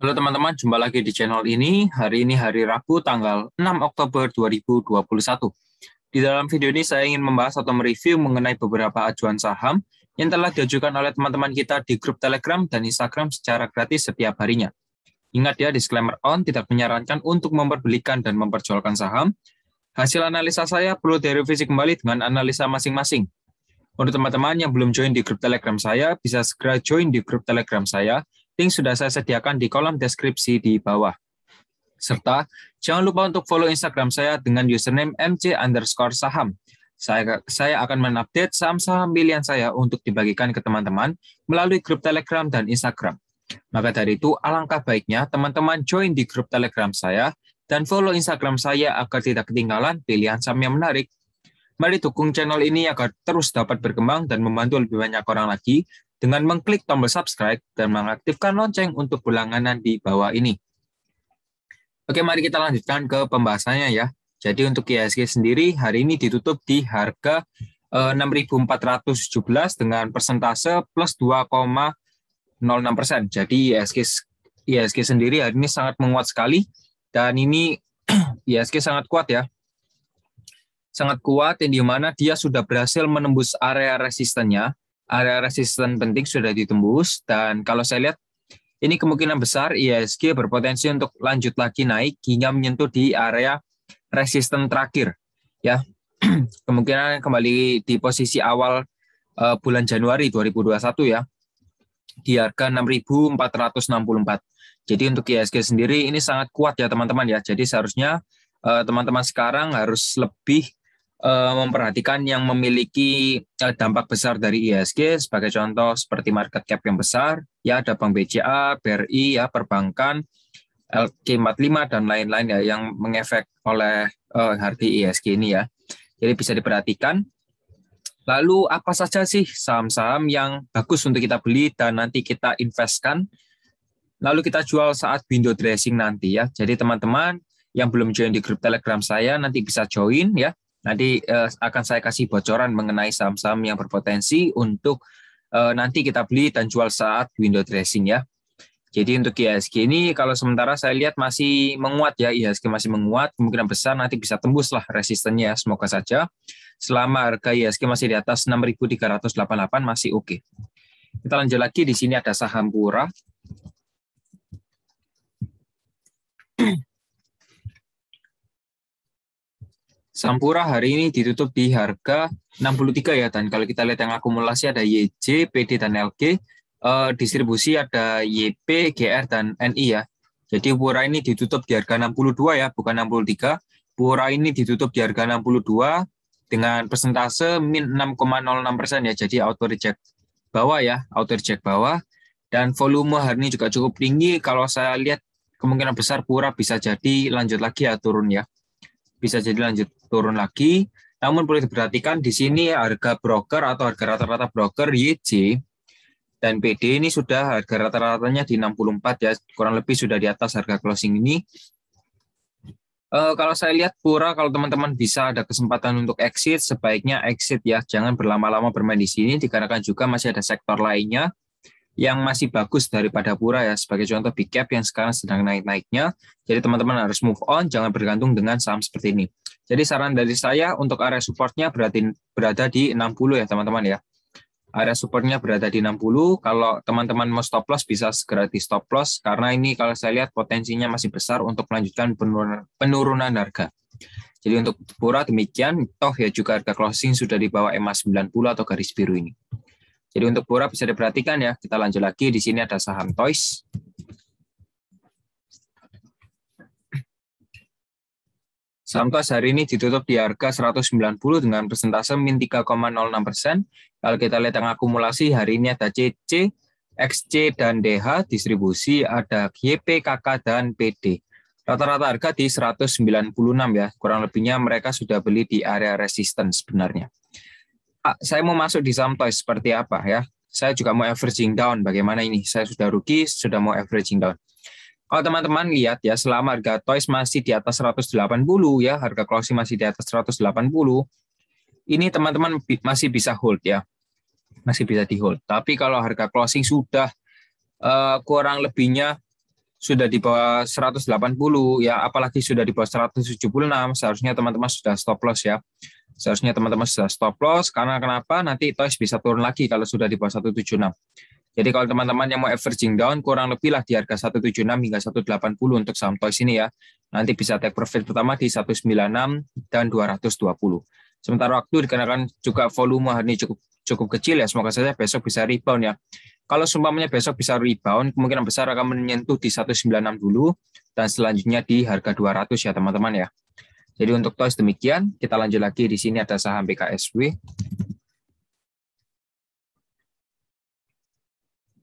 Halo teman-teman, jumpa lagi di channel ini. Hari ini hari Rabu tanggal 6 Oktober 2021. Di dalam video ini saya ingin membahas atau mereview mengenai beberapa ajuan saham yang telah diajukan oleh teman-teman kita di grup Telegram dan Instagram secara gratis setiap harinya. Ingat ya, disclaimer on, tidak menyarankan untuk memperbelikan dan memperjualkan saham. Hasil analisa saya perlu direvisi kembali dengan analisa masing-masing. Untuk teman-teman yang belum join di grup Telegram saya, bisa segera join di grup Telegram saya. Link sudah saya sediakan di kolom deskripsi di bawah. Serta jangan lupa untuk follow Instagram saya dengan username mc_saham. Saya akan mengupdate saham-saham pilihan saya untuk dibagikan ke teman-teman melalui grup Telegram dan Instagram. Maka dari itu, alangkah baiknya teman-teman join di grup Telegram saya dan follow Instagram saya agar tidak ketinggalan pilihan saham yang menarik. Mari dukung channel ini agar terus dapat berkembang dan membantu lebih banyak orang lagi dengan mengklik tombol subscribe dan mengaktifkan lonceng untuk berlangganan di bawah ini. Oke, mari kita lanjutkan ke pembahasannya ya. Jadi untuk IHSG sendiri hari ini ditutup di harga 6.417 dengan persentase plus 2,06%. Jadi IHSG sendiri hari ini sangat menguat sekali dan ini IHSG sangat kuat ya. Sangat kuat yang dimana dia sudah berhasil menembus area resistennya. Area resisten penting sudah ditembus dan kalau saya lihat ini kemungkinan besar IHSG berpotensi untuk lanjut lagi naik hingga menyentuh di area resisten terakhir ya. Kemungkinan kembali di posisi awal bulan Januari 2021 ya di harga 6.464. Jadi untuk IHSG sendiri ini sangat kuat ya teman-teman ya. Jadi seharusnya teman-teman sekarang harus lebih memperhatikan yang memiliki dampak besar dari IHSG sebagai contoh seperti market cap yang besar, ya ada Bank BCA, BRI, ya perbankan, LQ45 dan lain-lain ya yang mengefek oleh harga IHSG ini ya. Jadi bisa diperhatikan. Lalu apa saja sih saham-saham yang bagus untuk kita beli dan nanti kita investkan? Lalu kita jual saat window dressing nanti ya. Jadi teman-teman yang belum join di grup Telegram saya nanti bisa join ya. Nanti akan saya kasih bocoran mengenai saham-saham yang berpotensi untuk nanti kita beli dan jual saat window dressing ya. Jadi untuk IHSG ini kalau sementara saya lihat masih menguat ya, IHSG masih menguat, kemungkinan besar nanti bisa tembus lah resistennya, semoga saja. Selama harga IHSG masih di atas 6.388 masih oke. Kita lanjut lagi, di sini ada saham Pura. Sampura hari ini ditutup di harga 63 ya, dan kalau kita lihat yang akumulasi ada YJ, PD, dan LG, distribusi ada YP, GR, dan NI ya. Jadi Pura ini ditutup di harga 62 ya, bukan 63. Pura ini ditutup di harga 62 dengan persentase min 6,06% ya, jadi auto reject bawah ya, auto reject bawah. Dan volume hari ini juga cukup tinggi, kalau saya lihat kemungkinan besar Pura bisa jadi lanjut lagi ya turun ya. Bisa jadi lanjut turun lagi. Namun perlu diperhatikan di sini harga broker atau harga rata-rata broker YJ dan PD ini sudah harga rata-ratanya di 64 ya, kurang lebih sudah di atas harga closing ini. Kalau saya lihat Pura, kalau teman-teman bisa ada kesempatan untuk exit, sebaiknya exit ya, jangan berlama-lama bermain di sini dikarenakan juga masih ada sektor lainnya yang masih bagus daripada Pura ya, sebagai contoh big cap yang sekarang sedang naik-naiknya. Jadi teman-teman harus move on, jangan bergantung dengan saham seperti ini. Jadi saran dari saya untuk area supportnya berada di 60 ya teman-teman ya. Area supportnya berada di 60, kalau teman-teman mau stop loss bisa segera di stop loss, karena ini kalau saya lihat potensinya masih besar untuk melanjutkan penurunan harga. Jadi untuk Pura demikian, toh ya juga harga closing sudah di bawah EMA 90 atau garis biru ini. Jadi untuk Pura bisa diperhatikan ya. Kita lanjut lagi, di sini ada saham Toys. Saham Toys hari ini ditutup di harga 190 dengan persentase min 3,06%. Kalau kita lihat yang akumulasi hari ini ada CC, XC, dan DH, distribusi ada YP, KK, dan PD. Rata-rata harga di 196 ya. Kurang lebihnya mereka sudah beli di area resisten sebenarnya. Saya mau masuk di saham Toys seperti apa ya? Saya juga mau averaging down. Bagaimana ini? Saya sudah rugi, sudah mau averaging down. Kalau teman-teman lihat ya, selama harga Toys masih di atas 180 ya, harga closing masih di atas 180, ini teman-teman masih bisa hold ya. Masih bisa di hold. Tapi kalau harga closing sudah kurang lebihnya sudah di bawah 180 ya, apalagi sudah di bawah 176, seharusnya teman-teman sudah stop loss ya. Seharusnya teman-teman sudah stop loss, karena kenapa? Nanti TOIS bisa turun lagi kalau sudah di bawah 176. Jadi kalau teman-teman yang mau averaging down, kurang lebih lah di harga 176 hingga 180 untuk saham TOIS ini ya. Nanti bisa take profit pertama di 196 dan 220. Sementara waktu dikarenakan juga volume hari ini cukup kecil ya, semoga saja besok bisa rebound ya. Kalau seumpamanya besok bisa rebound, kemungkinan besar akan menyentuh di 196 dulu, dan selanjutnya di harga 200 ya teman-teman ya. Jadi untuk TOIS demikian, kita lanjut lagi. Di sini ada saham BKSW.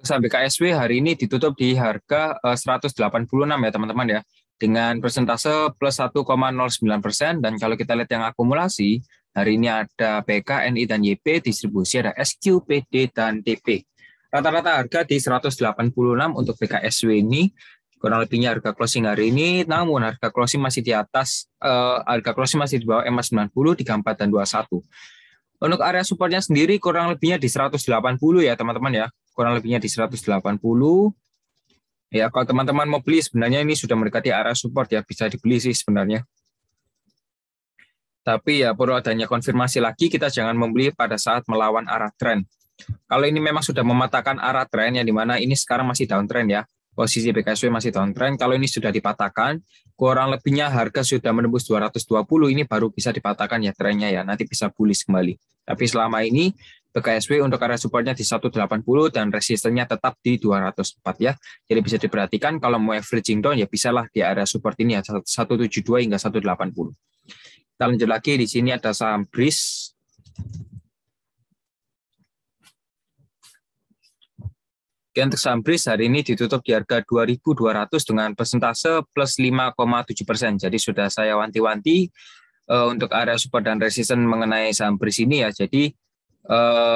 Saham BKSW hari ini ditutup di harga 186 ya teman-teman ya, dengan persentase plus 1,09%. Dan kalau kita lihat yang akumulasi, hari ini ada PK, NI, dan YP, distribusi ada SQ, PD, dan TP. Rata-rata harga di 186 untuk BKSW ini, kurang lebihnya harga closing hari ini, namun harga closing masih di atas, harga closing masih di bawah EMA 90, 34, dan 21. Untuk area supportnya sendiri kurang lebihnya di 180 ya teman-teman ya, kurang lebihnya di 180. Ya, kalau teman-teman mau beli sebenarnya ini sudah mendekati area support ya, bisa dibeli sih sebenarnya. Tapi ya perlu adanya konfirmasi lagi, kita jangan membeli pada saat melawan arah tren. Kalau ini memang sudah mematahkan arah tren, yang dimana ini sekarang masih downtrend ya, posisi BKSW masih downtrend. Kalau ini sudah dipatahkan, kurang lebihnya harga sudah menembus 220, ini baru bisa dipatahkan ya trennya ya, nanti bisa bullish kembali. Tapi selama ini BKSW untuk area supportnya di 180 dan resistennya tetap di 204 ya. Jadi bisa diperhatikan kalau mau averaging down ya bisalah di area support ini ya, 172 hingga 180. Kita lanjut lagi, di sini ada saham BRIS. Untuk saham BRIS hari ini ditutup di harga 2.200 dengan persentase plus 5,7%. Jadi sudah saya wanti-wanti untuk area support dan resisten mengenai saham BRIS ini ya. Jadi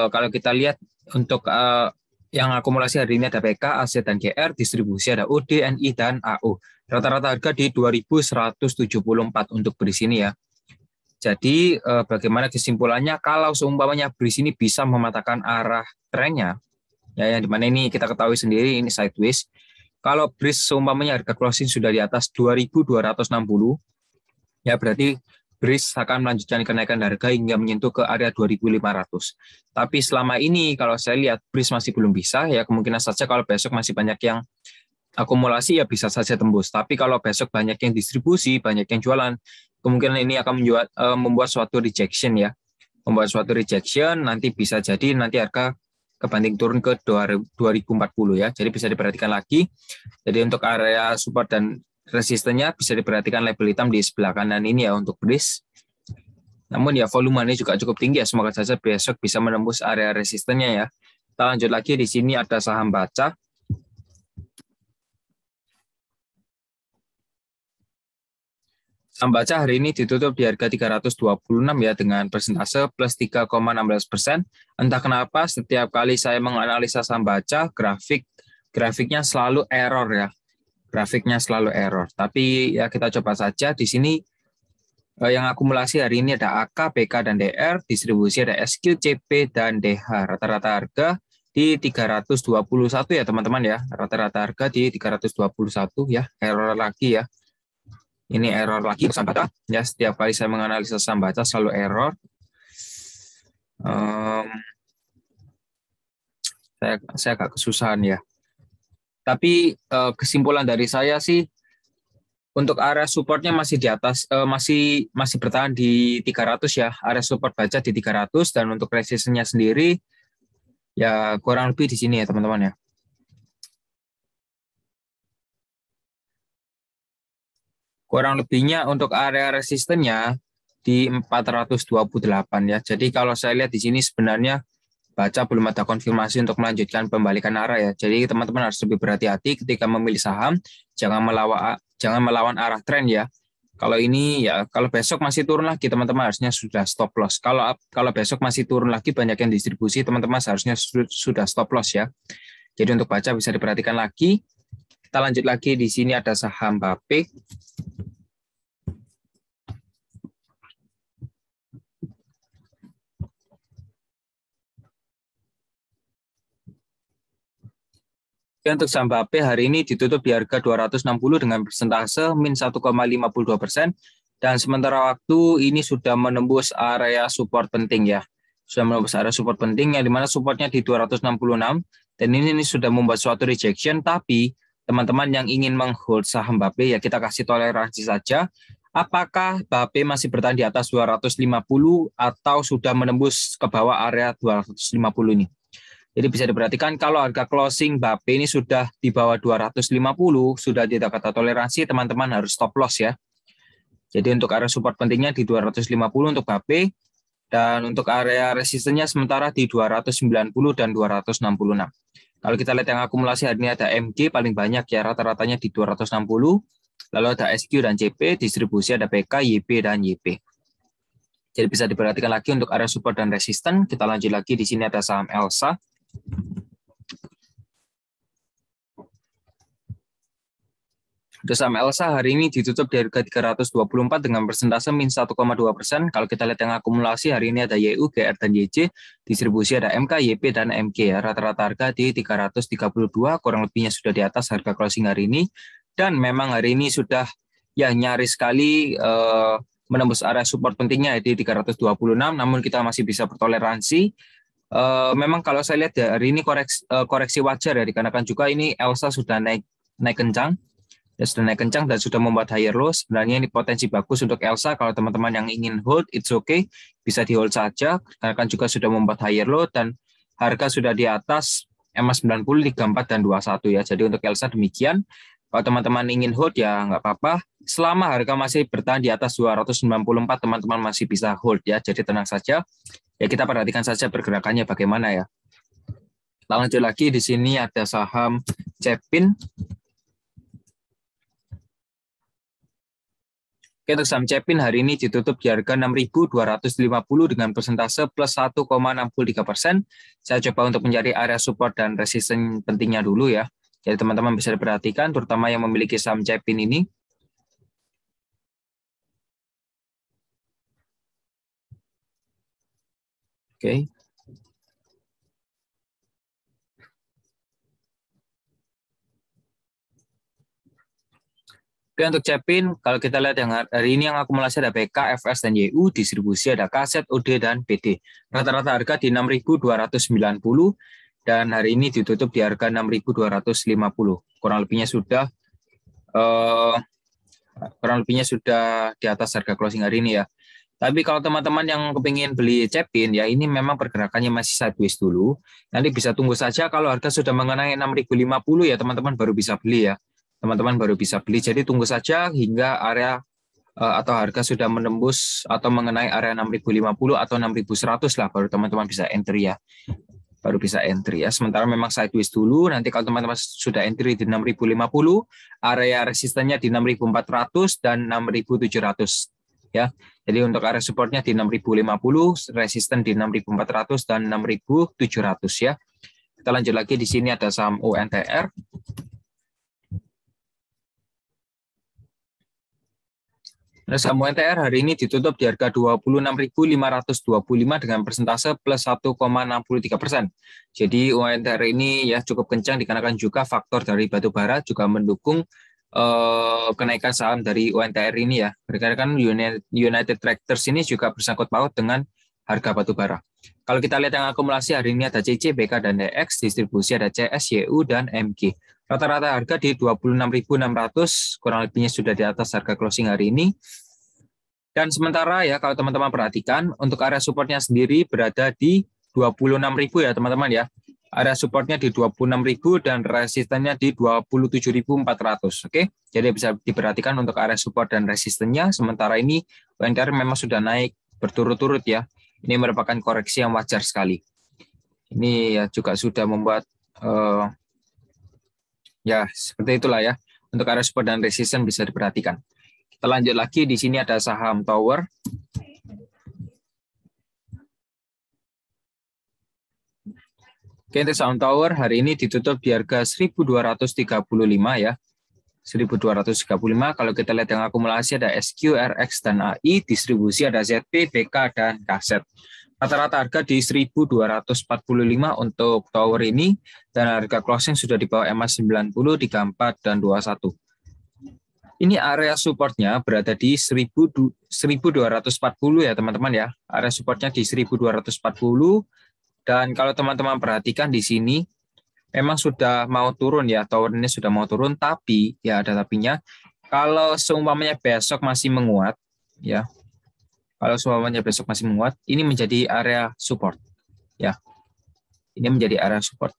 kalau kita lihat untuk yang akumulasi hari ini ada PK, AC, dan GR, distribusi ada OD, NI, dan AO. Rata-rata harga di 2.174 untuk BRIS ini ya. Jadi bagaimana kesimpulannya? Kalau seumpamanya BRIS ini bisa mematahkan arah trennya, ya, yang dimana ini kita ketahui sendiri ini sideways. Kalau BRIS seumpamanya harga closing sudah di atas 2.260, ya berarti BRIS akan melanjutkan kenaikan harga hingga menyentuh ke area 2.500. Tapi selama ini kalau saya lihat BRIS masih belum bisa ya, kemungkinan saja kalau besok masih banyak yang akumulasi ya bisa saja tembus. Tapi kalau besok banyak yang distribusi, banyak yang jualan, kemungkinan ini akan membuat suatu rejection ya. Membuat suatu rejection, nanti bisa jadi nanti harga kebanding turun ke 2040 ya. Jadi bisa diperhatikan lagi. Jadi untuk area support dan resistennya bisa diperhatikan label hitam di sebelah kanan ini ya untuk BRIS. Namun ya volume ini juga cukup tinggi ya. Semoga saja besok bisa menembus area resistennya ya. Kita lanjut lagi, di sini ada saham Baca. Saham Baca hari ini ditutup di harga 326 ya, dengan persentase plus 3,16%. Entah kenapa setiap kali saya menganalisa saham Baca, grafiknya selalu error ya. Grafiknya selalu error. Tapi ya kita coba saja. Di sini yang akumulasi hari ini ada AK, PK, dan DR. Distribusi ada SQ, CP, dan DH. Rata-rata harga di 321 ya teman-teman ya. Rata-rata harga di 321 ya. Error lagi ya. Ini error lagi saham Baca. Ya, setiap kali saya menganalisa saham Baca selalu error. Saya agak kesusahan ya. Tapi kesimpulan dari saya sih, untuk area supportnya masih di atas, masih bertahan di 300 ya. Area support Baca di 300, dan untuk resistennya sendiri ya kurang lebih di sini ya teman-teman ya. Kurang lebihnya untuk area resistennya di 428 ya. Jadi kalau saya lihat di sini sebenarnya Baca belum ada konfirmasi untuk melanjutkan pembalikan arah ya. Jadi teman-teman harus lebih berhati-hati ketika memilih saham, jangan melawan arah tren ya. Kalau ini ya, kalau besok masih turun lagi, teman-teman harusnya sudah stop loss. Kalau besok masih turun lagi, banyak yang distribusi, teman-teman seharusnya sudah stop loss ya. Jadi untuk Baca bisa diperhatikan lagi. Kita lanjut lagi, di sini ada saham Bapek. Untuk saham BAPE hari ini ditutup di harga 260 dengan persentase min 1,52%. Dan sementara waktu ini sudah menembus area support penting ya. Sudah menembus area support penting yang dimana supportnya di 266. Dan ini sudah membuat suatu rejection. Tapi teman-teman yang ingin menghold saham BAPE ya kita kasih toleransi saja. Apakah BAPE masih bertahan di atas 250 atau sudah menembus ke bawah area 250 ini? Jadi bisa diperhatikan kalau harga closing BAPE ini sudah di bawah 250, sudah tidak kata toleransi, teman-teman harus stop loss ya. Jadi untuk area support pentingnya di 250 untuk BAPE, dan untuk area resistennya sementara di 290 dan 266. Kalau kita lihat yang akumulasi hari ini ada MG paling banyak ya, rata-ratanya di 260, lalu ada SQ dan CP, distribusi ada PK, YP, dan YP. Jadi bisa diperhatikan lagi untuk area support dan resisten. Kita lanjut lagi, di sini ada saham Elsa. Untuk saham Elsa hari ini ditutup di harga 324 dengan persentase min 1,2%. Kalau kita lihat yang akumulasi hari ini ada YU, GR, dan YC. Distribusi ada MK, YP, dan MG ya. Rata-rata harga di 332, kurang lebihnya sudah di atas harga closing hari ini. Dan memang hari ini sudah ya nyaris sekali menembus area support pentingnya di 326, namun kita masih bisa bertoleransi. Memang kalau saya lihat hari ini koreksi wajar ya, dikarenakan juga ini Elsa sudah naik kencang. Ya, sudah naik kencang dan sudah membuat higher low. Sebenarnya ini potensi bagus untuk Elsa. Kalau teman-teman yang ingin hold, it's okay. Bisa di hold saja. Karena kan juga sudah membuat higher low dan harga sudah di atas MA90, 34, dan 21 ya. Jadi untuk Elsa demikian. Kalau teman-teman ingin hold ya nggak apa-apa. Selama harga masih bertahan di atas 294, teman-teman masih bisa hold ya. Jadi tenang saja. Ya kita perhatikan saja pergerakannya bagaimana ya. Kita lanjut lagi, di sini ada saham Cepin. Oke, untuk saham Cepin hari ini ditutup di harga 6.250 dengan persentase plus 1,63%. Saya coba untuk mencari area support dan resisten pentingnya dulu ya. Jadi teman-teman bisa diperhatikan, terutama yang memiliki saham Cepin ini. Oke. Oke, untuk Cepin, kalau kita lihat yang hari ini yang akumulasi ada PK, FS, dan YU, distribusi ada KZ, OD, dan PD. Rata-rata harga di 6.290, dan hari ini ditutup di harga 6.250. Kurang lebihnya sudah di atas harga closing hari ini ya. Tapi kalau teman-teman yang kepingin beli Cepin, ya ini memang pergerakannya masih sideways dulu. Nanti bisa tunggu saja kalau harga sudah mengenai 6.050 ya teman-teman baru bisa beli ya. Teman-teman baru bisa beli. Jadi tunggu saja hingga area atau harga sudah menembus atau mengenai area 6.050 atau 6.100 lah baru teman-teman bisa entry ya. Baru bisa entry ya. Sementara memang sideways dulu. Nanti kalau teman-teman sudah entry di 6.050, area resistennya di 6.400 dan 6.700 ya. Jadi untuk area supportnya di 6.050, resisten di 6.400 dan 6.700 ya. Kita lanjut lagi, di sini ada saham ONTR. Nah, saham ONTR hari ini ditutup di harga 26.525 dengan persentase plus 1,63%. Jadi ONTR ini ya cukup kencang dikarenakan juga faktor dari batu bara juga mendukung kenaikan saham dari ONTR ini ya. Dikarenakan United Tractors ini juga bersangkut paut dengan harga batu bara. Kalau kita lihat yang akumulasi hari ini ada CC, BK, dan DX, distribusi ada CS, YU, dan MG. Rata-rata harga di 26.600, kurang lebihnya sudah di atas harga closing hari ini. Dan sementara ya kalau teman-teman perhatikan untuk area supportnya sendiri berada di 26.000 ya teman-teman ya. Area supportnya di 26.000 dan resistennya di 27.400. Oke, jadi bisa diperhatikan untuk area support dan resistennya. Sementara ini ONTR memang sudah naik berturut-turut ya. Ini merupakan koreksi yang wajar sekali. Ini ya juga sudah membuat ya seperti itulah ya. Untuk area support dan resisten bisa diperhatikan. Kita lanjut lagi, di sini ada saham Tower. Oke, untuk saham Tower hari ini ditutup di harga 1.235 ya. 1.235. Kalau kita lihat yang akumulasi ada SQ, RX, dan AI, distribusi ada ZP, BK, dan KZ. Rata-rata harga di 1.245 untuk tower ini, dan harga closing sudah di bawah EMA 90, 34, dan 21. Ini area supportnya berada di 1.240 ya teman-teman ya. Area supportnya di 1.240, dan kalau teman-teman perhatikan di sini, memang sudah mau turun ya, tower ini sudah mau turun, tapi ya ada tapinya. Kalau seumpamanya besok masih menguat, ya, kalau seumpamanya besok masih menguat, ini menjadi area support, ya, ini menjadi area support.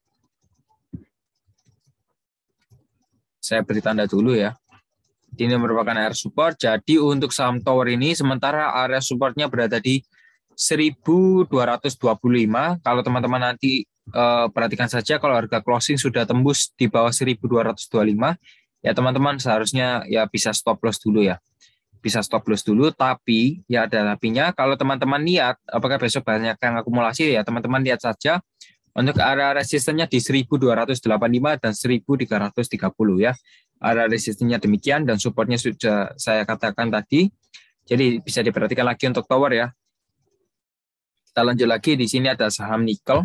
Saya beri tanda dulu ya. Ini merupakan area support. Jadi untuk saham tower ini, sementara area supportnya berada di 1.225. Kalau teman-teman nanti perhatikan saja, kalau harga closing sudah tembus di bawah 1.225, ya teman-teman seharusnya ya bisa stop loss dulu ya. Bisa stop loss dulu, tapi ya ada tapinya. Kalau teman-teman lihat apakah besok banyak yang akumulasi, ya teman-teman lihat saja untuk area resistennya di 1.285 dan 1.330 ya. Area resistennya demikian, dan supportnya sudah saya katakan tadi. Jadi bisa diperhatikan lagi untuk tower ya. Kita lanjut lagi, di sini ada saham nikel.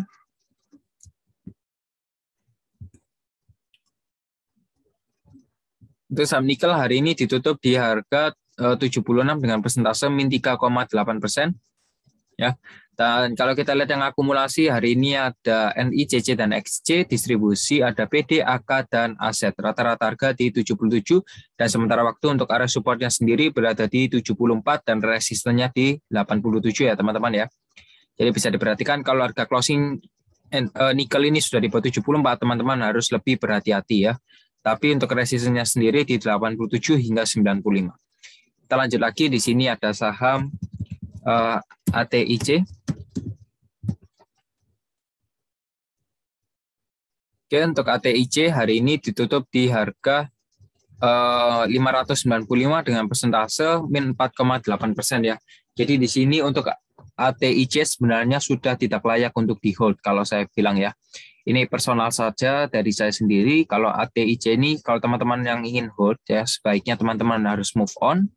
Untuk saham nikel hari ini ditutup di harga 76 dengan persentase min 3,8%. Ya. Dan kalau kita lihat yang akumulasi hari ini ada NI, CC, dan XC, distribusi ada PD, AK, dan aset. Rata-rata harga di 77, dan sementara waktu untuk area supportnya sendiri berada di 74 dan resistennya di 87 ya teman-teman ya. Jadi bisa diperhatikan kalau harga closing nikel ini sudah di bawah 74, teman-teman harus lebih berhati-hati ya. Tapi untuk resistennya sendiri di 87 hingga 95. Kita lanjut lagi, di sini ada saham ATIC. Oke, untuk ATIC hari ini ditutup di harga 595 dengan persentase min 4,8% ya. Jadi di sini untuk ATIC sebenarnya sudah tidak layak untuk di hold kalau saya bilang ya. Ini personal saja dari saya sendiri. Kalau ATIC ini, kalau teman-teman yang ingin hold ya, sebaiknya teman-teman harus move on.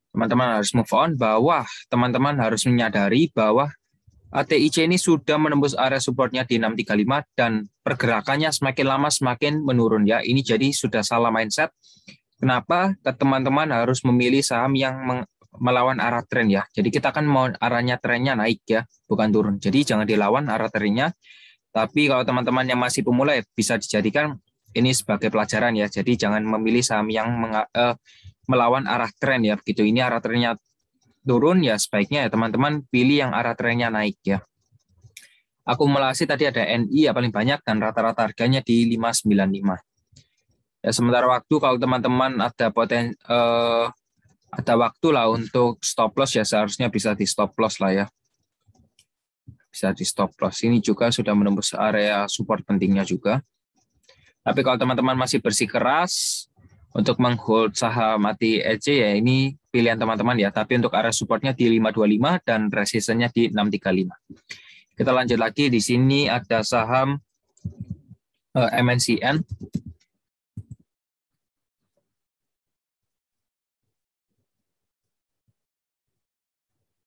Teman-teman harus move on, bahwa teman-teman harus menyadari bahwa ATIC ini sudah menembus area supportnya di 635, dan pergerakannya semakin lama semakin menurun ya. Ini jadi sudah salah mindset. Kenapa? Teman-teman harus memilih saham yang melawan arah tren ya. Jadi kita kan mau arahnya trennya naik ya, bukan turun. Jadi jangan dilawan arah trennya. Tapi kalau teman-teman yang masih pemula ya, bisa dijadikan ini sebagai pelajaran ya. Jadi jangan memilih saham yang melawan arah tren ya. Begitu ini arah trennya turun ya, sebaiknya ya teman-teman pilih yang arah trennya naik ya. Akumulasi tadi ada NI ya paling banyak, dan rata-rata harganya di 595. Ya, sementara waktu kalau teman-teman ada ada waktu lah untuk stop loss ya, seharusnya bisa di stop loss lah ya. Bisa di stop loss. Ini juga sudah menembus area support pentingnya juga. Tapi kalau teman-teman masih bersikeras untuk menghold saham ATIC ya, ini pilihan teman-teman ya. Tapi untuk area supportnya di 525 dan resistennya di 635. Kita lanjut lagi, di sini ada saham MNCN.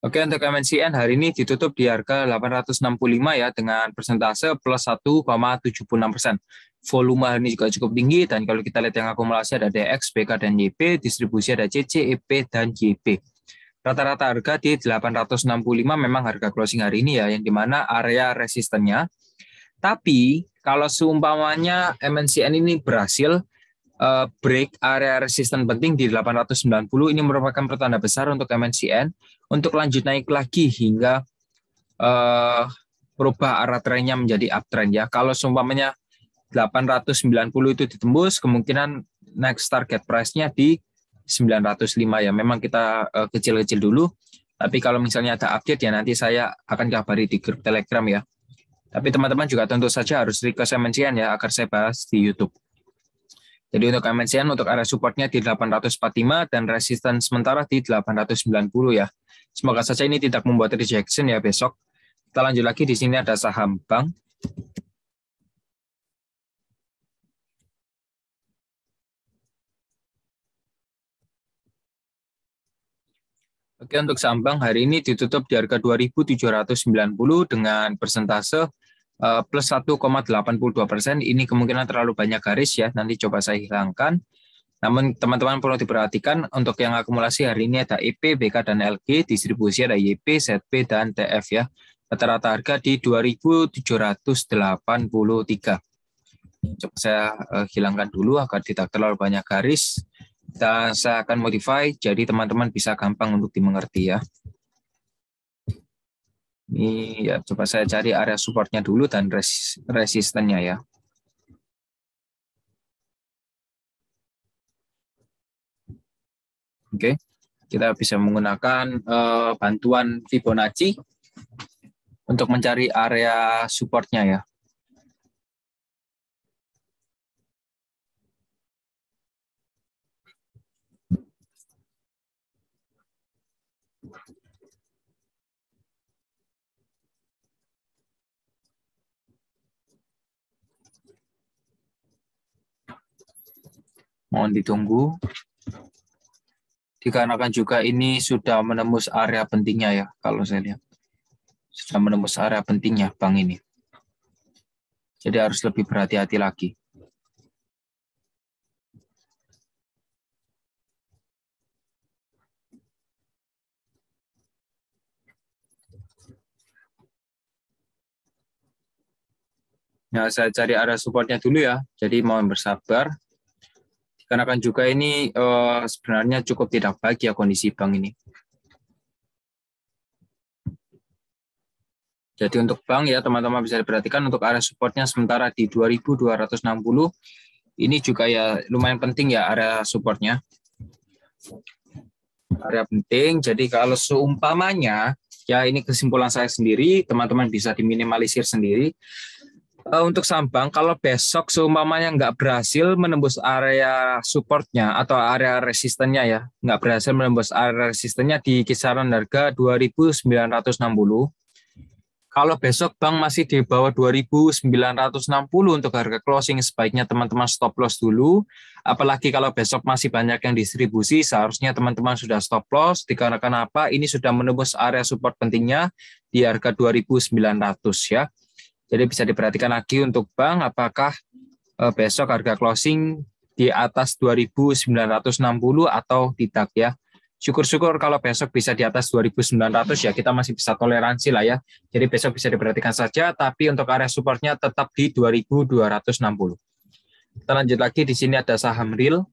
Oke, untuk MNCN hari ini ditutup di harga 865 ya, dengan persentase plus 1,76%. Volume hari ini juga cukup tinggi, dan kalau kita lihat yang akumulasi ada DX, BK, dan YP, distribusi ada CC, EP, dan JP. Rata-rata harga di 865 memang harga closing hari ini ya, yang dimana area resistennya. Tapi kalau seumpamanya MNCN ini berhasil break area resisten penting di 890, ini merupakan pertanda besar untuk MNCN untuk lanjut naik lagi hingga berubah arah trennya menjadi uptrend ya. Kalau seumpamanya 890 itu ditembus, kemungkinan next target price-nya di 905 ya. Memang kita kecil-kecil dulu, tapi kalau misalnya ada update ya nanti saya akan kabari di grup Telegram ya. Tapi teman-teman juga tentu saja harus request MNCN ya, agar saya bahas di YouTube. Jadi untuk MNCN, untuk area supportnya di 845 dan resisten sementara di 890 ya. Semoga saja ini tidak membuat rejection ya besok. Kita lanjut lagi, di sini ada saham bank. Oke, untuk saham bank hari ini ditutup di harga 2.790 dengan persentase plus 1,82%. Ini kemungkinan terlalu banyak garis ya, nanti coba saya hilangkan. Namun teman-teman perlu diperhatikan untuk yang akumulasi hari ini ada EP, BK, dan LG, distribusi ada YP, ZP, dan TF ya. Rata-rata harga di 2.783. Coba saya hilangkan dulu agar tidak terlalu banyak garis. Dan saya akan modify jadi teman-teman bisa gampang untuk dimengerti ya. Ini ya coba saya cari area supportnya dulu dan resistennya ya. Oke, kita bisa menggunakan bantuan Fibonacci untuk mencari area supportnya ya. Mohon ditunggu. Dikarenakan juga ini sudah menembus area pentingnya ya, kalau saya lihat. Sudah menembus area pentingnya bank ini. Jadi harus lebih berhati-hati lagi. Nah, saya cari area supportnya dulu ya. Jadi mohon bersabar. Dikarenakan juga ini sebenarnya cukup tidak baik ya kondisi bank ini. Jadi untuk bank ya teman-teman bisa diperhatikan untuk area supportnya sementara di 2.260. Ini juga ya lumayan penting ya area supportnya. Area penting. Jadi kalau seumpamanya ya ini kesimpulan saya sendiri, teman-teman bisa diminimalisir sendiri. Untuk saham bank, kalau besok seumpamanya nggak berhasil menembus area supportnya atau area resistennya ya, nggak berhasil menembus area resistennya di kisaran harga 2.960. Kalau besok bank masih di bawah 2.960 untuk harga closing, sebaiknya teman-teman stop loss dulu. Apalagi kalau besok masih banyak yang distribusi, seharusnya teman-teman sudah stop loss. Dikarenakan apa? Ini sudah menembus area support pentingnya di harga 2.900 ya. Jadi bisa diperhatikan lagi untuk bank, apakah besok harga closing di atas 2.960 atau tidak ya. Syukur-syukur kalau besok bisa di atas 2.900 ya, kita masih bisa toleransi lah ya. Jadi besok bisa diperhatikan saja, tapi untuk area supportnya tetap di 2.260. Kita lanjut lagi, di sini ada saham real.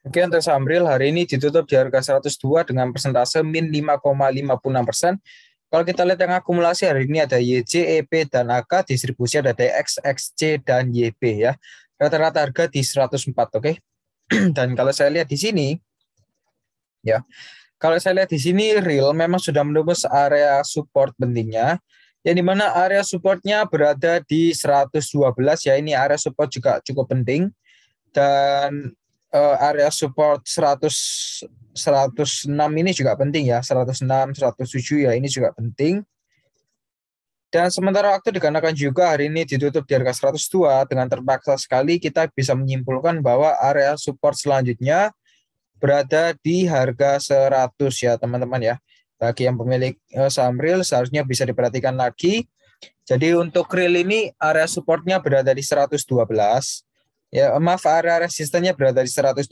Oke, untuk saham real hari ini ditutup di harga 102 dengan persentase min 5,56%. Kalau kita lihat yang akumulasi hari ini ada YJ, EP, dan AK, distribusi ada DX, XC, dan YB ya. Rata-rata harga di 104, oke. Dan kalau saya lihat di sini, ya, kalau saya lihat di sini real memang sudah menembus area support pentingnya, yang dimana area supportnya berada di 112 ya. Ini area support juga cukup penting. Dan area support 106 ini juga penting ya, 106, 107 ya, ini juga penting. Dan sementara waktu dikarenakan juga hari ini ditutup di harga 102, dengan terpaksa sekali kita bisa menyimpulkan bahwa area support selanjutnya berada di harga 100 ya teman-teman ya. Bagi yang pemilik saham real seharusnya bisa diperhatikan lagi. Jadi untuk real ini area supportnya berada di 112. Ya, maaf, area resistennya berada di 112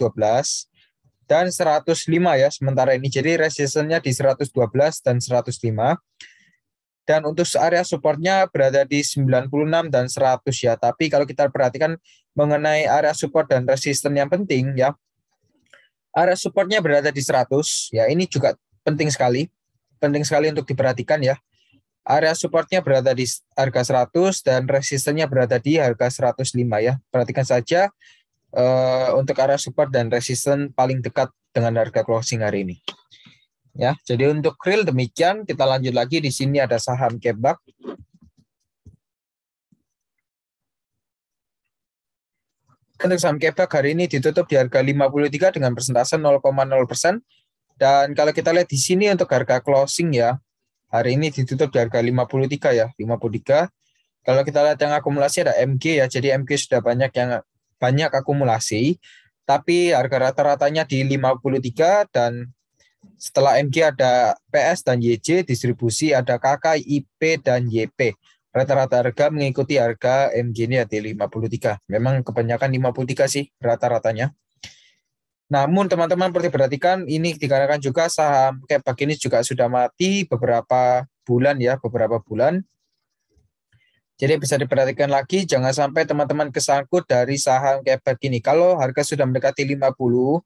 dan 105 ya sementara ini. Jadi resistennya di 112 dan 105. Dan untuk area supportnya berada di 96 dan 100 ya. Tapi kalau kita perhatikan mengenai area support dan resisten yang penting ya. Area supportnya berada di 100 ya. Ini juga penting sekali. Penting sekali untuk diperhatikan ya. Area supportnya berada di harga 100 dan resistennya berada di harga 105 ya. Perhatikan saja untuk area support dan resisten paling dekat dengan harga closing hari ini. Ya, jadi untuk real demikian. Kita lanjut lagi, di sini ada saham Kebak. Untuk saham Kebak hari ini ditutup di harga 53 dengan persentase 0,0%. Dan kalau kita lihat di sini untuk harga closing ya, hari ini ditutup di harga 53 ya, 53. Kalau kita lihat yang akumulasi ada MG ya, jadi MG sudah banyak akumulasi, tapi harga rata-ratanya di 53 dan setelah MG ada PS dan YJ, distribusi ada KK, IP, dan YP. Rata-rata harga mengikuti harga MG ini ya di 53. Memang kebanyakan 53 sih rata-ratanya. Namun teman-teman perlu perhatikan ini dikarenakan juga saham kayak begini juga sudah mati beberapa bulan ya, beberapa bulan. Jadi bisa diperhatikan lagi, jangan sampai teman-teman kesangkut dari saham kayak begini. Kalau harga sudah mendekati 50,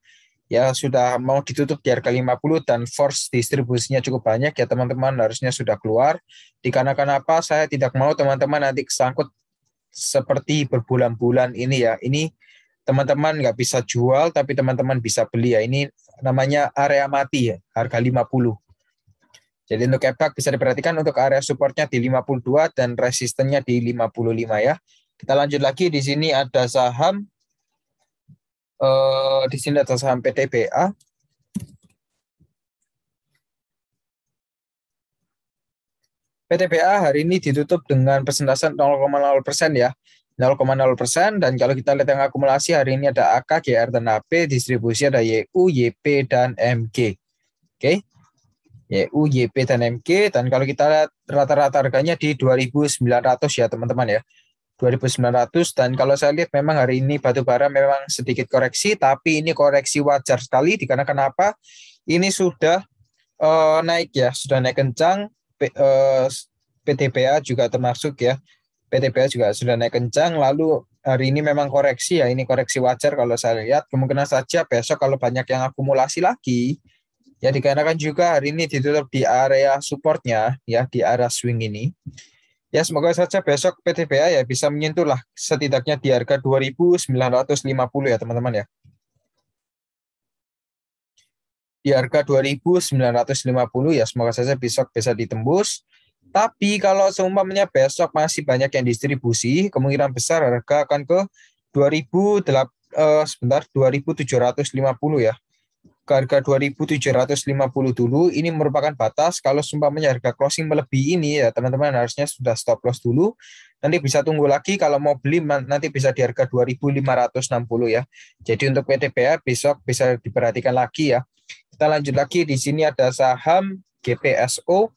ya sudah mau ditutup di harga 50 dan force distribusinya cukup banyak, ya teman-teman harusnya sudah keluar. Dikarenakan apa? Saya tidak mau teman-teman nanti kesangkut seperti berbulan-bulan ini ya. Ini teman-teman nggak bisa jual, tapi teman-teman bisa beli ya. Ini namanya area mati ya, harga 50. Jadi untuk CAPEX bisa diperhatikan untuk area supportnya di 52 dan resistennya di 55 ya. Kita lanjut lagi, di sini ada saham PTBA. PTBA hari ini ditutup dengan persentase 0,0% ya. 0,0%, dan kalau kita lihat yang akumulasi hari ini ada AK, GR, dan AP, distribusi ada YU, YP, dan MG. Oke. YU, YP, dan MG, dan kalau kita lihat rata-rata harganya di 2.900 ya teman-teman ya. 2.900, dan kalau saya lihat memang hari ini batubara memang sedikit koreksi, tapi ini koreksi wajar sekali dikarenakan apa? Ini sudah naik ya, sudah naik kencang. PTBA juga termasuk ya. PTBA juga sudah naik kencang, lalu hari ini memang koreksi ya, ini koreksi wajar kalau saya lihat. Kemungkinan saja besok kalau banyak yang akumulasi lagi, ya dikarenakan juga hari ini ditutup di area supportnya ya, di area swing ini. Ya semoga saja besok PTBA ya bisa menyentuh lah setidaknya di harga 2.950 ya teman-teman ya. Di harga 2.950 ya semoga saja besok bisa ditembus. Tapi kalau seumpamanya besok masih banyak yang distribusi, kemungkinan besar harga akan ke 2.750 ya. Ke harga 2.750 dulu, ini merupakan batas. Kalau seumpamanya harga closing melebihi ini ya teman-teman harusnya sudah stop loss dulu. Nanti bisa tunggu lagi, kalau mau beli nanti bisa di harga 2.560 ya. Jadi untuk PTBA besok bisa diperhatikan lagi ya. Kita lanjut lagi, di sini ada saham GPSO.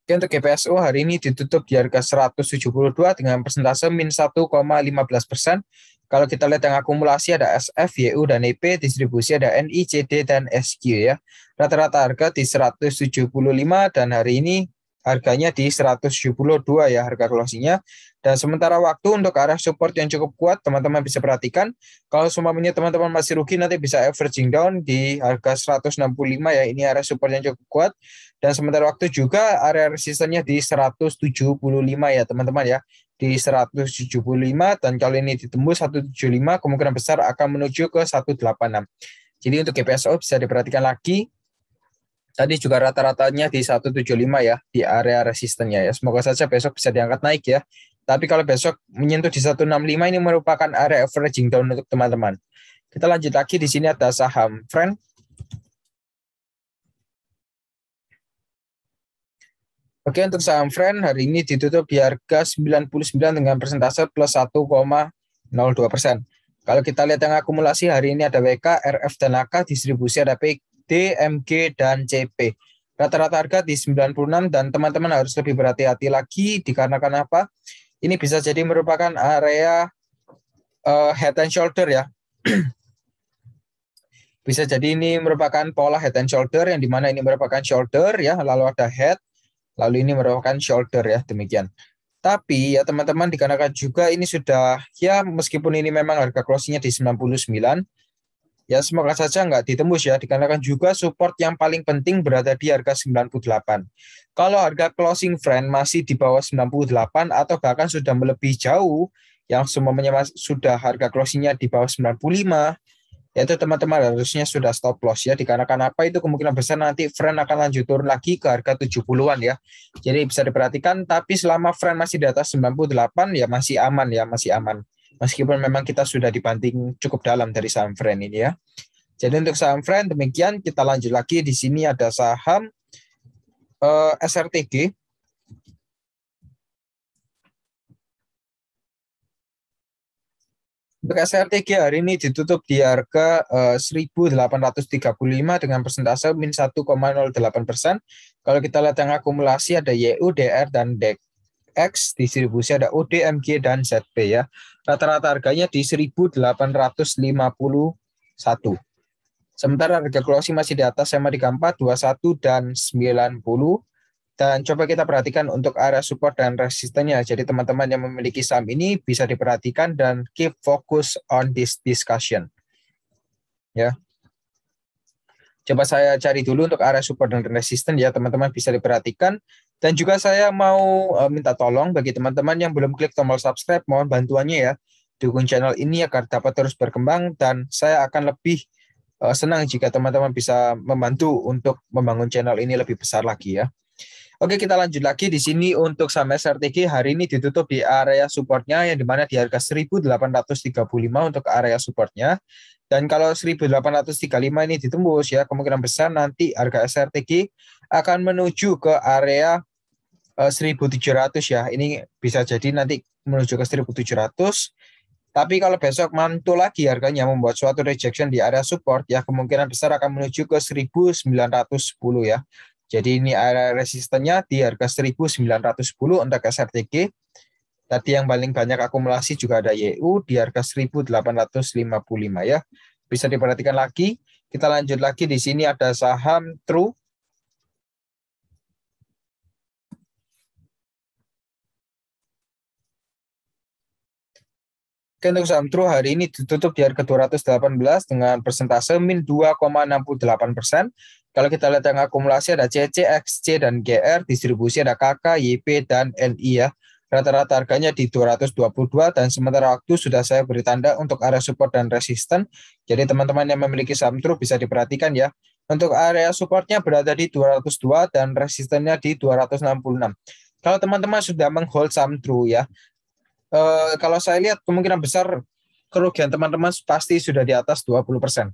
Oke, untuk GPSO hari ini ditutup di harga 172 dengan persentase min 1,15%. Kalau kita lihat yang akumulasi ada SF, YU, dan EP, distribusi ada NI, CD, dan SQ ya. Rata-rata harga di 175 dan hari ini harganya di 172 ya harga closingnya. Dan sementara waktu untuk arah support yang cukup kuat, teman-teman bisa perhatikan. Kalau semuanya teman-teman masih rugi, nanti bisa averaging down di harga 165 ya. Ini arah support yang cukup kuat. Dan sementara waktu juga area resistennya di 175 ya teman-teman ya. Di 175, dan kalau ini ditembus 175, kemungkinan besar akan menuju ke 186. Jadi untuk GPSO bisa diperhatikan lagi. Tadi juga rata-ratanya di 175 ya, di area resistennya ya. Semoga saja besok bisa diangkat naik ya. Tapi kalau besok menyentuh di 165, ini merupakan area averaging down untuk teman-teman. Kita lanjut lagi, di sini ada saham Friend. Oke, untuk saham Friend hari ini ditutup di harga 99 dengan persentase plus 1,02%. Kalau kita lihat yang akumulasi hari ini ada WK, RF, dan AK, distribusi ada PD, MG, dan CP. Rata-rata harga di 96, dan teman-teman harus lebih berhati-hati lagi dikarenakan apa? Ini bisa jadi merupakan area head and shoulder ya. Bisa jadi ini merupakan pola head and shoulder, yang dimana ini merupakan shoulder ya, lalu ada head, lalu ini merupakan shoulder ya, demikian. Tapi ya teman-teman dikarenakan juga ini sudah ya, meskipun ini memang harga closingnya di 99, ya semoga saja nggak ditembus ya, dikarenakan juga support yang paling penting berada di harga 98. Kalau harga closing Friend masih di bawah 98 atau bahkan sudah melebihi jauh, yang semuanya sudah harga closingnya di bawah 95, yaitu teman-teman harusnya sudah stop loss ya, dikarenakan apa? Itu kemungkinan besar nanti Friend akan lanjut turun lagi ke harga 70-an ya. Jadi bisa diperhatikan, tapi selama Friend masih di atas 98 ya masih aman ya, masih aman. Meskipun memang kita sudah dibanting cukup dalam dari saham Friend ini ya. Jadi untuk saham Friend demikian, kita lanjut lagi. Di sini ada saham SRTG. Untuk SRTG hari ini ditutup di harga 1.835 dengan persentase min 1,08%. Kalau kita lihat yang akumulasi ada YU, DR, dan DX. Distribusi ada OD, MG, dan ZP ya. Rata-rata harganya di 1.851. Sementara harga closing masih di atas SMA 34, 21, dan 90. Dan coba kita perhatikan untuk area support dan resistennya. Jadi teman-teman yang memiliki saham ini bisa diperhatikan dan keep focus on this discussion. Ya. Coba saya cari dulu untuk area support dan resisten ya, teman-teman bisa diperhatikan. Dan juga saya mau minta tolong bagi teman-teman yang belum klik tombol subscribe, mohon bantuannya ya. Dukung channel ini agar dapat terus berkembang, dan saya akan lebih senang jika teman-teman bisa membantu untuk membangun channel ini lebih besar lagi ya. Oke, kita lanjut lagi di sini untuk saham SRTG hari ini ditutup di area supportnya yang dimana di harga 1.835 untuk area supportnya. Dan kalau 1.835 ini ditembus ya, kemungkinan besar nanti harga SRTG akan menuju ke area 1.700 ya. Ini bisa jadi nanti menuju ke 1.700. Tapi kalau besok mantul lagi harganya membuat suatu rejection di area support ya, kemungkinan besar akan menuju ke 1.910 ya. Jadi ini area resistennya di harga 1.910 untuk SRTG. Tadi yang paling banyak akumulasi juga ada YU di harga 1.855 ya. Bisa diperhatikan lagi. Kita lanjut lagi, di sini ada saham True. Oke, untuk saham True hari ini ditutup di harga 218 dengan persentase min 2,68%. Kalau kita lihat yang akumulasi ada CC, XC, dan GR, distribusi ada KK, YP, dan NI ya. Rata-rata harganya di 222 dan sementara waktu sudah saya beri tanda untuk area support dan resisten. Jadi teman-teman yang memiliki saham True bisa diperhatikan ya. Untuk area supportnya berada di 202 dan resistennya di 266. Kalau teman-teman sudah menghold saham True ya, kalau saya lihat kemungkinan besar kerugian teman-teman pasti sudah di atas 20%.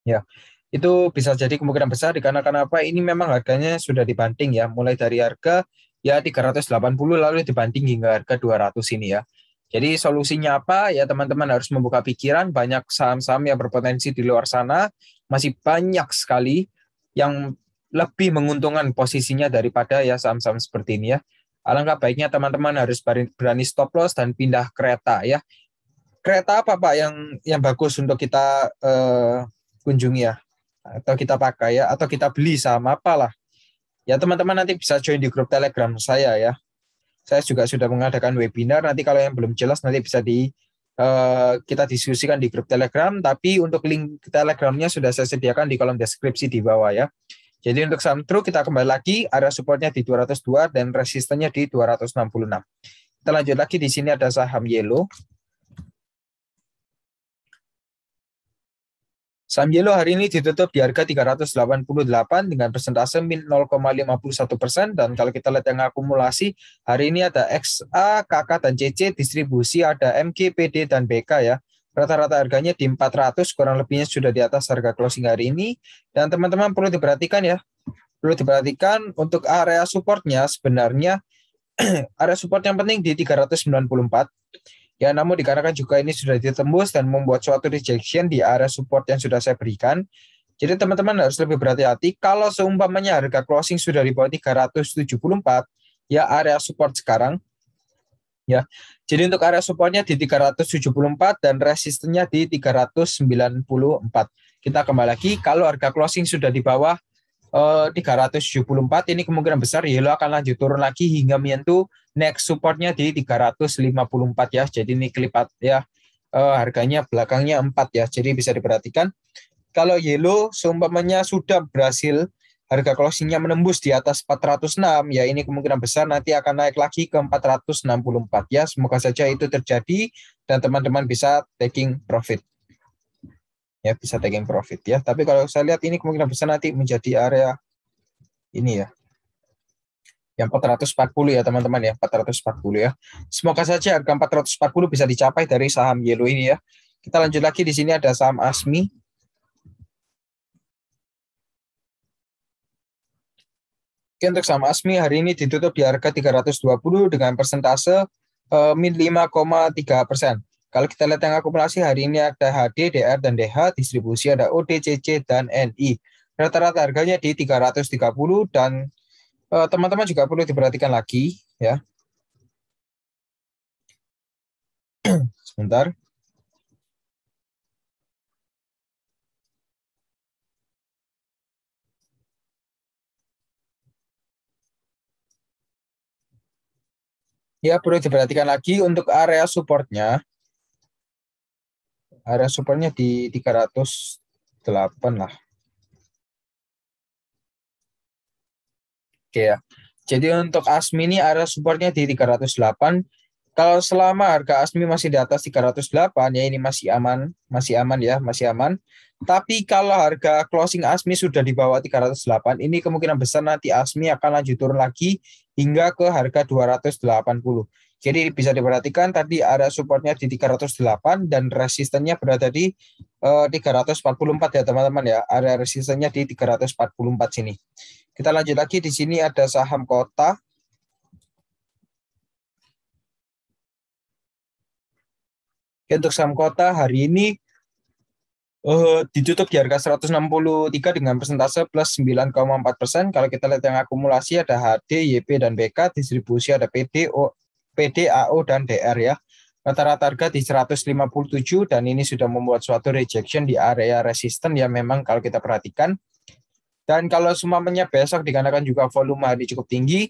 Ya. Itu bisa jadi kemungkinan besar dikarenakan apa? Ini memang harganya sudah dibanting ya, mulai dari harga ya 380 lalu dibanting hingga harga 200 ini ya. Jadi solusinya apa? Ya teman-teman harus membuka pikiran, banyak saham-saham yang berpotensi di luar sana, masih banyak sekali yang lebih menguntungkan posisinya daripada ya saham-saham seperti ini ya. Alangkah baiknya teman-teman harus berani stop loss dan pindah kereta ya. Kereta apa Pak yang bagus untuk kita kunjungi ya? Atau kita pakai ya, atau kita beli saham apalah. Ya teman-teman nanti bisa join di grup Telegram saya ya. Saya juga sudah mengadakan webinar, nanti kalau yang belum jelas nanti bisa kita diskusikan di grup Telegram, tapi untuk link Telegramnya sudah saya sediakan di kolom deskripsi di bawah ya. Jadi untuk saham True kita kembali lagi, area supportnya di 202 dan resistennya di 266. Kita lanjut lagi, di sini ada saham Yellow. Saham Yellow hari ini ditutup di harga 388 dengan persentase min 0,51%. Dan kalau kita lihat yang akumulasi, hari ini ada XA, KK, dan CC, distribusi ada MG, PD, dan BK ya. Rata-rata harganya di 400, kurang lebihnya sudah di atas harga closing hari ini. Dan teman-teman perlu diperhatikan ya, perlu diperhatikan untuk area supportnya sebenarnya area support yang penting di 394. Ya, namun dikarenakan juga ini sudah ditembus dan membuat suatu rejection di area support yang sudah saya berikan. Jadi teman-teman harus lebih berhati-hati. Kalau seumpamanya harga closing sudah di bawah 374, ya area support sekarang. Ya, jadi untuk area supportnya di 374 dan resistennya di 394. Kita kembali lagi, kalau harga closing sudah di bawah 374, ini kemungkinan besar Yellow akan lanjut turun lagi hingga menyentuh next supportnya di 354 ya. Jadi ini kelipat ya, harganya belakangnya 4 ya. Jadi bisa diperhatikan kalau Yellow seumpamanya sudah berhasil harga closingnya menembus di atas 406 ya, ini kemungkinan besar nanti akan naik lagi ke 464 ya. Semoga saja itu terjadi dan teman-teman bisa taking profit. Ya, bisa taking profit ya. Tapi kalau saya lihat ini kemungkinan besar nanti menjadi area ini ya, yang 440 ya teman-teman ya, 440 ya. Semoga saja harga 440 bisa dicapai dari saham Yellow ini ya. Kita lanjut lagi, di sini ada saham ASMI. Oke, untuk saham ASMI hari ini ditutup di harga 320 dengan persentase min 5,3%. Kalau kita lihat yang akumulasi hari ini ada HD, DR, dan DH, distribusi ada OD, CC, dan NI. Rata-rata harganya di 330 dan teman-teman juga perlu diperhatikan lagi ya. Sebentar. Ya, perlu diperhatikan lagi untuk area supportnya. Area supportnya di 308 lah. Oke ya. Jadi untuk ASMI ini area supportnya di 308. Kalau selama harga ASMI masih di atas 308 ya ini masih aman, masih aman. Tapi kalau harga closing ASMI sudah di bawah 308, ini kemungkinan besar nanti ASMI akan lanjut turun lagi hingga ke harga 280. Jadi bisa diperhatikan tadi area supportnya di 308 dan resistennya berada di 344 ya teman-teman ya. Area resistennya di 344 sini. Kita lanjut lagi, di sini ada saham kota. Untuk saham kota hari ini ditutup di harga 163 dengan persentase plus 9,4%. Kalau kita lihat yang akumulasi ada HD, YP, dan BK, distribusi ada PD, AO, dan DR ya. Rata-rata harga di 157 dan ini sudah membuat suatu rejection di area resisten ya memang kalau kita perhatikan. Dan kalau semuanya besok dikarenakan juga volume hari cukup tinggi,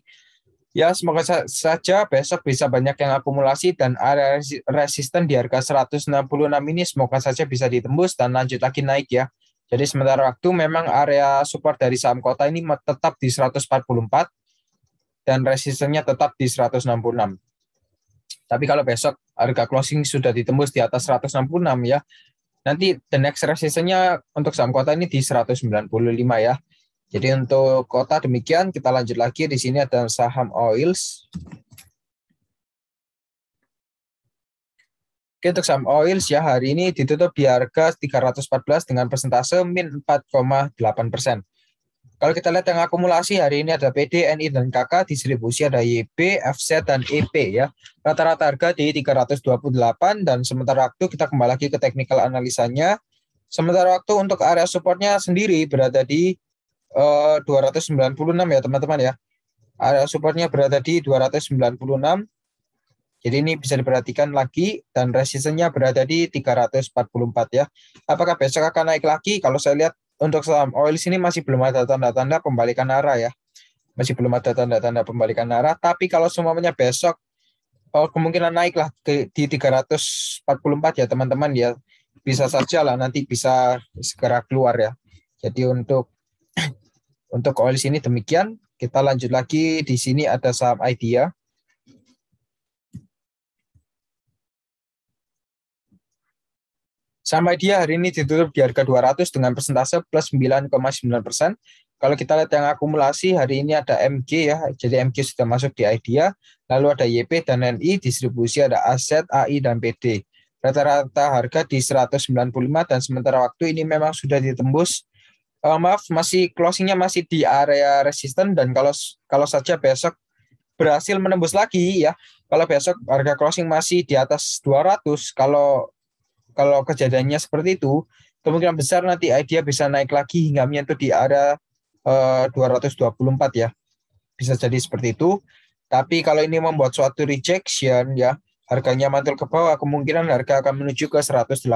ya semoga saja besok bisa banyak yang akumulasi dan area resisten di harga 166 ini semoga saja bisa ditembus dan lanjut lagi naik ya. Jadi sementara waktu memang area support dari saham kota ini tetap di 144 dan resistennya tetap di 166. Tapi kalau besok harga closing sudah ditembus di atas 166 ya, nanti the next resistennya untuk saham kota ini di 195 ya. Jadi untuk kota demikian, kita lanjut lagi. Di sini ada saham oils. Oke, untuk saham oils ya hari ini ditutup di harga 314 dengan persentase min 4,8%. Kalau kita lihat yang akumulasi hari ini ada PD, NI, dan KK, distribusi ada YP, FZ, dan EP ya. Rata-rata harga di 328 dan sementara waktu kita kembali lagi ke technical analisanya. Sementara waktu untuk area supportnya sendiri berada di 296 ya teman-teman ya. Area supportnya berada di 296. Jadi ini bisa diperhatikan lagi dan resistennya berada di 344 ya. Apakah besok akan naik lagi? Kalau saya lihat untuk saham oil sini masih belum ada tanda-tanda pembalikan arah ya. Masih belum ada tanda-tanda pembalikan arah, tapi kalau semuanya besok kemungkinan naiklah di 344 ya teman-teman ya. Bisa saja lah nanti bisa segera keluar ya. Jadi untuk oil sini demikian. Kita lanjut lagi, di sini ada saham Idea. Saham Idea hari ini ditutup di harga 200 dengan persentase plus 9,9%. Kalau kita lihat yang akumulasi hari ini ada MG ya, jadi MG sudah masuk di Idea. Lalu ada YP dan NI, distribusi ada aset, AI, dan PD. Rata-rata harga di 195 dan sementara waktu ini memang sudah ditembus. Masih closingnya masih di area resisten dan kalau saja besok berhasil menembus lagi ya, kalau besok harga closing masih di atas 200, kalau kejadiannya seperti itu, kemungkinan besar nanti Idea bisa naik lagi hingga menyentuh di area 224 ya, bisa jadi seperti itu. Tapi kalau ini membuat suatu rejection ya, harganya mantul ke bawah, kemungkinan harga akan menuju ke 185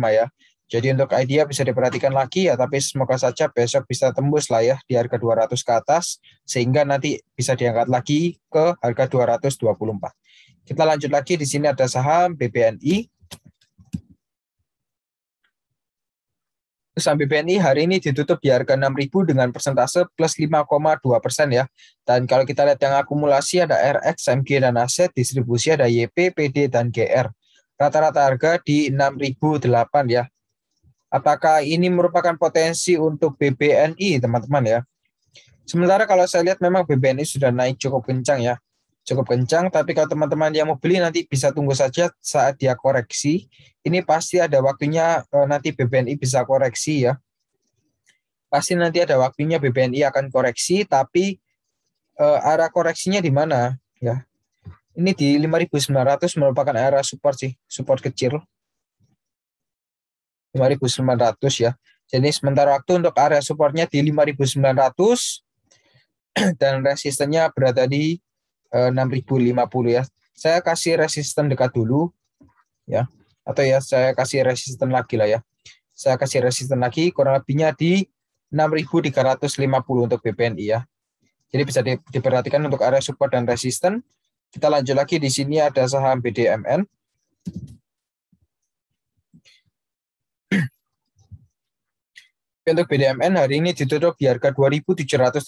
ya. Jadi untuk Idea bisa diperhatikan lagi ya, tapi semoga saja besok bisa tembus lah ya di harga 200 ke atas, sehingga nanti bisa diangkat lagi ke harga 224. Kita lanjut lagi, di sini ada saham BBNI. Saham BBNI hari ini ditutup di harga 6.000 dengan persentase plus 5,2% ya. Dan kalau kita lihat yang akumulasi ada RX, MG, dan aset, distribusi ada YP, PD, dan GR. Rata-rata harga di 6.008 ya. Apakah ini merupakan potensi untuk BBNI, teman-teman ya? Sementara kalau saya lihat memang BBNI sudah naik cukup kencang ya. Cukup kencang, tapi kalau teman-teman yang mau beli nanti bisa tunggu saja saat dia koreksi. Ini pasti ada waktunya nanti BBNI bisa koreksi ya. Pasti nanti ada waktunya BBNI akan koreksi, tapi area koreksinya di mana ya? Ini di 5.900 merupakan area support sih, support kecil. 5.900 ya. Jadi sementara waktu untuk area supportnya di 5.900 dan resistennya berada di 6.050 ya. Saya kasih resisten dekat dulu ya. Atau ya saya kasih resisten lagi lah ya. Saya kasih resisten lagi kurang lebihnya di 6.350 untuk BPNI ya. Jadi bisa diperhatikan untuk area support dan resisten. Kita lanjut lagi, di sini ada saham BDMN. Untuk BDMN hari ini ditutup di harga 2.780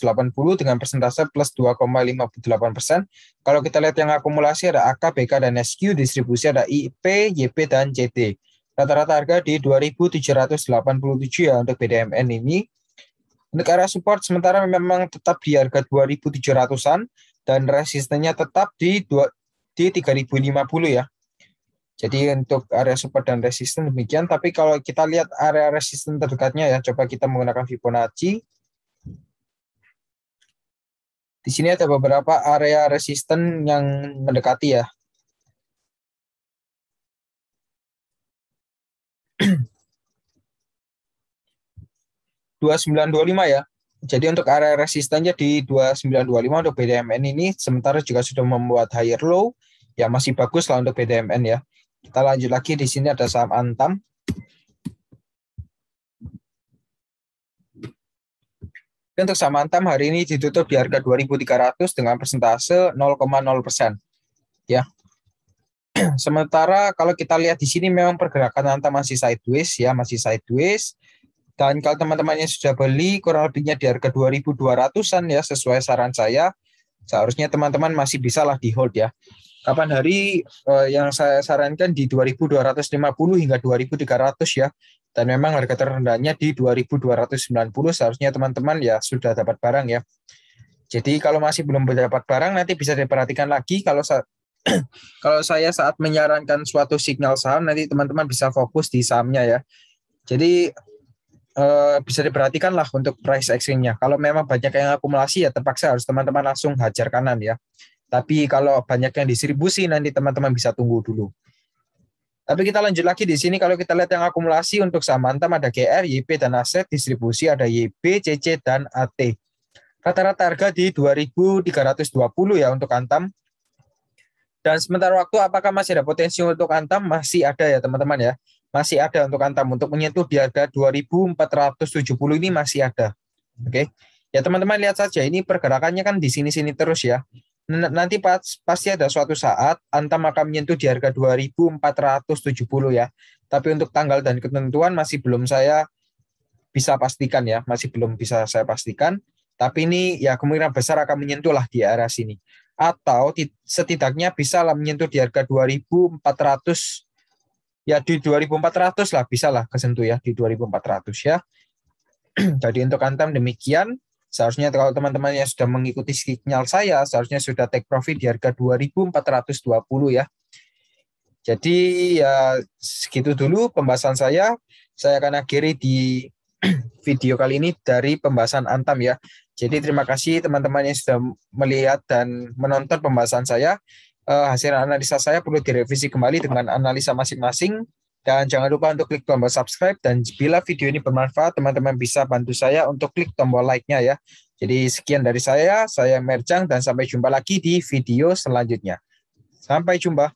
dengan persentase plus 2,58%. Kalau kita lihat yang akumulasi ada AK, BK, dan SQ, distribusi ada IP, YP, dan CT. Rata-rata harga di 2.787 ya untuk BDMN ini. Untuk area support sementara memang tetap di harga 2.700-an dan resistennya tetap di 3.050 ya. Jadi untuk area support dan resisten demikian, tapi kalau kita lihat area resisten terdekatnya ya, coba kita menggunakan Fibonacci. Di sini ada beberapa area resisten yang mendekati ya. $29.25 ya. Jadi untuk area resistennya di 29.25 untuk BDMN ini, sementara juga sudah membuat higher low, ya masih bagus lah untuk BDMN ya. Kita lanjut lagi, di sini ada saham Antam. Untuk saham Antam hari ini ditutup di harga 2.300 dengan persentase 0,0%. Ya. Sementara kalau kita lihat di sini memang pergerakan Antam masih sideways ya, masih sideways. Dan kalau teman-teman yang sudah beli kurang lebihnya di harga 2.200-an ya, sesuai saran saya, seharusnya teman-teman masih bisa lah di hold ya. Kapan hari yang saya sarankan di 2.250 hingga 2.300 ya. Dan memang harga terendahnya di 2.290, seharusnya teman-teman ya sudah dapat barang ya. Jadi kalau masih belum dapat barang nanti bisa diperhatikan lagi. Kalau saya saat menyarankan suatu signal saham, nanti teman-teman bisa fokus di sahamnya ya. Jadi bisa diperhatikan lah untuk price action-nya. Kalau memang banyak yang akumulasi ya terpaksa harus teman-teman langsung hajar kanan ya. Tapi kalau banyak yang distribusi nanti teman-teman bisa tunggu dulu. Tapi kita lanjut lagi di sini, kalau kita lihat yang akumulasi untuk saham Antam ada GR, YP, dan aset, distribusi ada YB, CC, dan AT. Rata-rata harga di 2.320 ya untuk Antam. Dan sementara waktu apakah masih ada potensi untuk Antam? Masih ada ya teman-teman ya. Masih ada untuk Antam untuk menyentuh di harga 2.470 ini masih ada. Oke. Ya teman-teman lihat saja ini pergerakannya kan di sini-sini terus ya. Nanti pasti ada suatu saat Antam akan menyentuh di harga 2.470 ya. Tapi untuk tanggal dan ketentuan masih belum saya bisa pastikan ya, masih belum bisa saya pastikan. Tapi ini ya kemungkinan besar akan menyentuh lah di area sini. Atau setidaknya bisa lah menyentuh di harga 2.400 ya, di 2.400 lah bisa lah kesentuh ya di 2.400 ya. Jadi untuk Antam demikian. Seharusnya kalau teman-teman yang sudah mengikuti signal saya, seharusnya sudah take profit di harga 2.420 ya. Jadi ya segitu dulu pembahasan saya. Saya akan akhiri di video kali ini dari pembahasan Antam ya. Jadi terima kasih teman-teman yang sudah melihat dan menonton pembahasan saya. Hasil analisa saya perlu direvisi kembali dengan analisa masing-masing. Dan jangan lupa untuk klik tombol subscribe, dan bila video ini bermanfaat, teman-teman bisa bantu saya untuk klik tombol like-nya ya. Jadi sekian dari saya Merjang, dan sampai jumpa lagi di video selanjutnya. Sampai jumpa.